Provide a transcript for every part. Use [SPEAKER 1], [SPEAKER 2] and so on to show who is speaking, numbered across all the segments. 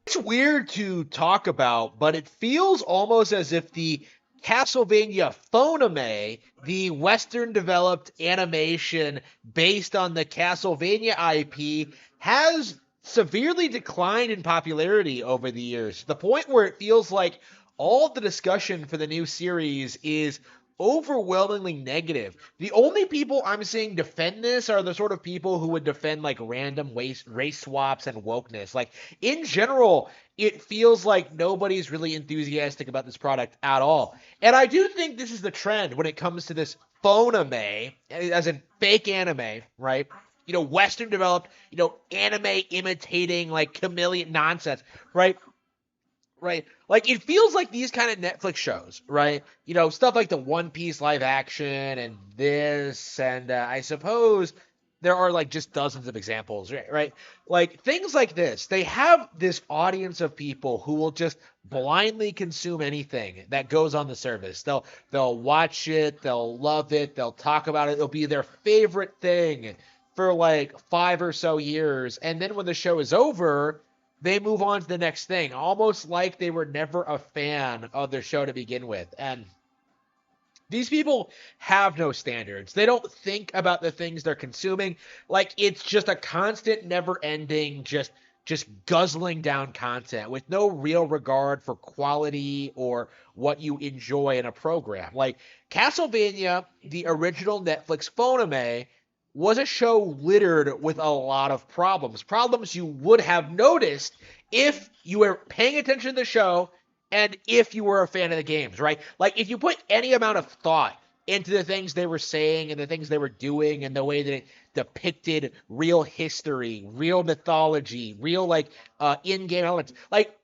[SPEAKER 1] It's weird to talk about, but it feels almost as if the Castlevania FAUXNIME, the Western developed animation based on the Castlevania IP, has severely declined in popularity over the years, to the point where it feels like all the discussion for the new series is overwhelmingly negative. The only people I'm seeing defend this are the sort of people who would defend like random race swaps and wokeness. Like in general, it feels like nobody's really enthusiastic about this product at all. And I do think this is the trend when it comes to this phone anime, as in fake anime, right? Western developed, anime imitating like chameleon nonsense, right? Right. Like it feels like these kind of Netflix shows, right? Stuff like the One Piece live action and this, and I suppose there are like just dozens of examples, right? Right. Like things like this, they have this audience of people who will just blindly consume anything that goes on the service. They'll watch it, they'll love it, they'll talk about it. It'll be their favorite thing for like 5 or so years, and then when the show is over, they move on to the next thing, almost like they were never a fan of their show to begin with. And these people have no standards. They don't think about the things they're consuming. Like it's just a constant, never-ending, just guzzling down content with no real regard for quality or what you enjoy in a program. Like Castlevania, the original Netflix phoneme, was a show littered with a lot of problems. Problems you would have noticed if you were paying attention to the show and if you were a fan of the games, right? Like if you put any amount of thought into the things they were saying and the things they were doing and the way that it depicted real history, real mythology, real like in-game elements, like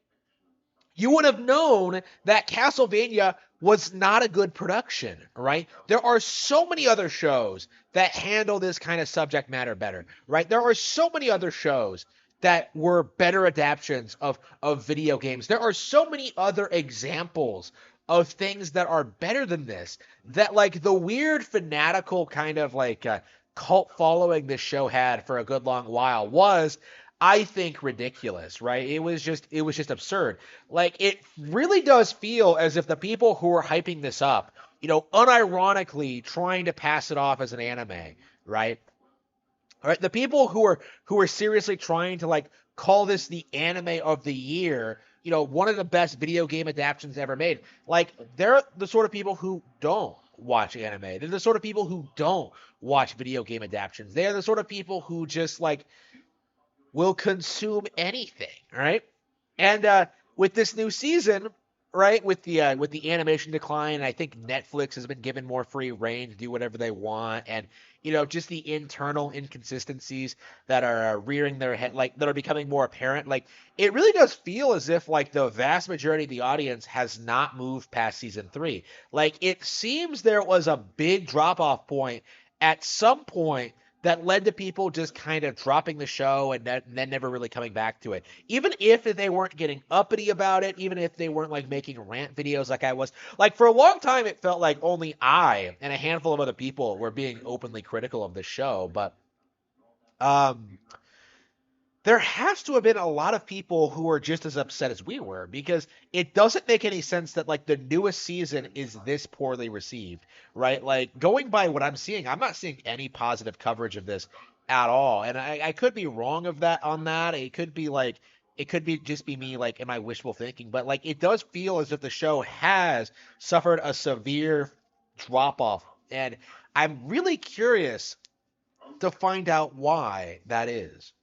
[SPEAKER 1] you would have known that Castlevania was not a good production, right? There are so many other shows that handle this kind of subject matter better, right? There are so many other shows that were better adaptations of video games. There are so many other examples of things that are better than this, that like the weird fanatical kind of like cult following this show had for a good long while was, I think, ridiculous, right? It was just absurd. Like it really does feel as if the people who are hyping this up, unironically trying to pass it off as an anime, right? All right, the people who are seriously trying to like call this the anime of the year, one of the best video game adaptations ever made. Like they're the sort of people who don't watch anime. They're the sort of people who don't watch video game adaptations. They are the sort of people who just like will consume anything, right? And with this new season, right, with the animation decline, I think Netflix has been given more free reign to do whatever they want, and just the internal inconsistencies that are rearing their head, like that are becoming more apparent. Like it really does feel as if like the vast majority of the audience has not moved past season 3. Like it seems there was a big drop off point at some point that led to people just kind of dropping the show and then never really coming back to it. Even if they weren't getting uppity about it, even if they weren't like making rant videos like I was. Like for a long time, it felt like only I and a handful of other people were being openly critical of the show. But um, there has to have been a lot of people who were just as upset as we were, because it doesn't make any sense that like the newest season is this poorly received, right? Like going by what I'm seeing, I'm not seeing any positive coverage of this at all. And I could be wrong of that on that. It could be just be me like in my wishful thinking, but like it does feel as if the show has suffered a severe drop off. And I'm really curious to find out why that is.